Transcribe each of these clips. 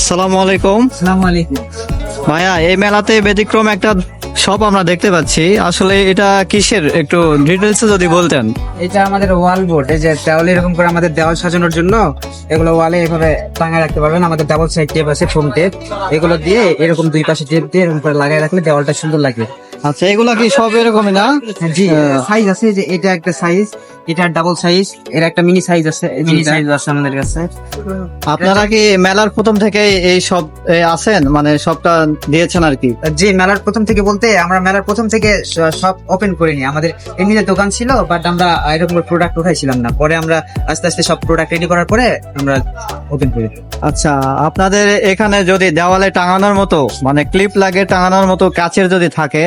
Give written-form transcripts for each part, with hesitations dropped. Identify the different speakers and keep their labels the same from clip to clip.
Speaker 1: আসসালামু আলাইকুম।
Speaker 2: আসসালামু আলাইকুম।
Speaker 1: ভাইয়া, এই মেলাতে ব্যতিক্রম একটা শপ আমরা দেখতে পাচ্ছি, আসলে এটা কিসের একটু ডিটেলসে যদি বলতেন।
Speaker 2: এটা আমাদের ওয়াল বোর্ড, এই যে দেওয়ালে এরকম করে আমাদের দেওয়াল সাজানোর জন্য এগুলো ওয়ালে এভাবে টাঙায় রাখতে পারবেন। আমাদের ডাবল সাইড টেপ আছে, ফোম টেপ, এগুলো দিয়ে এরকম দুই পাশে টেপ দিয়ে এরকম করে লাগাই রাখলে দেওয়ালটা সুন্দর লাগবে।
Speaker 1: আচ্ছা, এগুলা কি সব এরকমই না?
Speaker 2: জি, সাইজ আছে, যে এটা একটা সাইজ, এটা ডাবল সাইজ, এর একটা মিনি সাইজ আছে, মিনি সাইজ আছে আমাদের কাছে।
Speaker 1: আপনারা কি মেলার প্রথম থেকে এই সব আছেন, মানে সবটা দিয়েছেন আর কি?
Speaker 2: জি, মেলার প্রথম থেকে বলতে আমরা মেলার প্রথম থেকে সব ওপেন করিনি। আমাদের এমনিতে দোকান ছিল, বাট আমরা এরকম প্রোডাক্ট উঠাইছিলাম না। পরে আমরা আস্তে আস্তে সব প্রোডাক্ট রেডি করার পরে আমরা ওপেন করি।
Speaker 1: আচ্ছা, আপনাদের এখানে যদি দেওয়ালে টাঙানোর মতো মানে ক্লিপ লাগে টাঙানোর মতো কাচের যদি থাকে,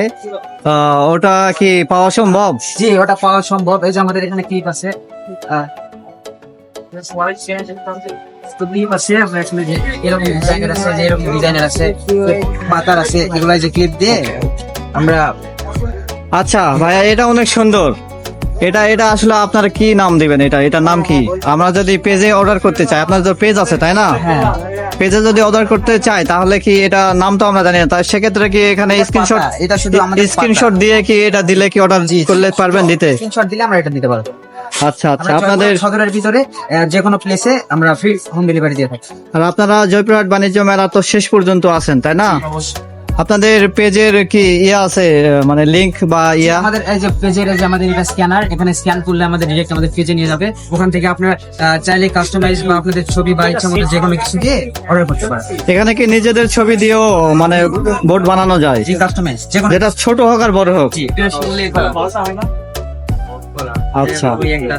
Speaker 1: ওটা কি পাওয়া সম্ভব?
Speaker 2: জি, ওটা পাওয়া সম্ভব। এই যে আমাদের এখানে ক্লিপ আছে, ক্লিপ আছে, আমরা এখানে যে এরকম ডিজাইনের আছে, যে এরকম ডিজাইনের আছে, পাতার আছে, এগুলা যে ক্লিপ দিয়ে আমরা।
Speaker 1: আচ্ছা ভাইয়া, এটা অনেক সুন্দর। এটা এটা আসলে আপনারা কি নাম দিবেন? এটার নাম কি? আমরা যদি পেজে অর্ডার করতে চাই, আপনার তো পেজ আছে তাই না?
Speaker 2: হ্যাঁ,
Speaker 1: পেজে যদি অর্ডার করতে চাই তাহলে কি এটা নাম তো আমরা জানি না, তাই সেক্ষেত্রে কি এখানে স্ক্রিনশট,
Speaker 2: এটা শুধু আমাদের
Speaker 1: স্ক্রিনশট দিয়ে কি এটা দিলে কি অর্ডার করলে পারবেন দিতে?
Speaker 2: স্ক্রিনশট দিলে আমরা এটা দিতে পারবো।
Speaker 1: আচ্ছা আচ্ছা,
Speaker 2: আমরা
Speaker 1: আপনাদের
Speaker 2: সদরের ভিতরে যে কোনো প্লেসে আমরা ফ্রি হোম ডেলিভারি দিয়ে থাকি।
Speaker 1: আর আপনারা জয়পুরহাট বাণিজ্য মেলা তো শেষ পর্যন্ত আছেন তাই না? আপনাদের পেজের কি ইয়া আছে, মানে লিংক বা ইয়া?
Speaker 2: আমাদের এই যে পেজের, এই যে আমাদের এটা স্ক্যানার, এখানে স্ক্যান করলে আমাদের ডিরেক্ট আমাদের পেজে নিয়ে যাবে। ওখান থেকে আপনারা চাইলে কাস্টমাইজ বা আপনাদের ছবি বা ইচ্ছা মতো যে কোনো কিছু দিয়ে অর্ডার করতে পারেন।
Speaker 1: এখানে কি নিজেদের ছবি দিয়েও মানে বোর্ড বানানো যায়?
Speaker 2: জি, কাস্টমাইজ যে কোনো।
Speaker 1: যেটা ছোট হোক আর বড় হোক?
Speaker 2: জি,
Speaker 1: আচ্ছা।
Speaker 2: ওই একটা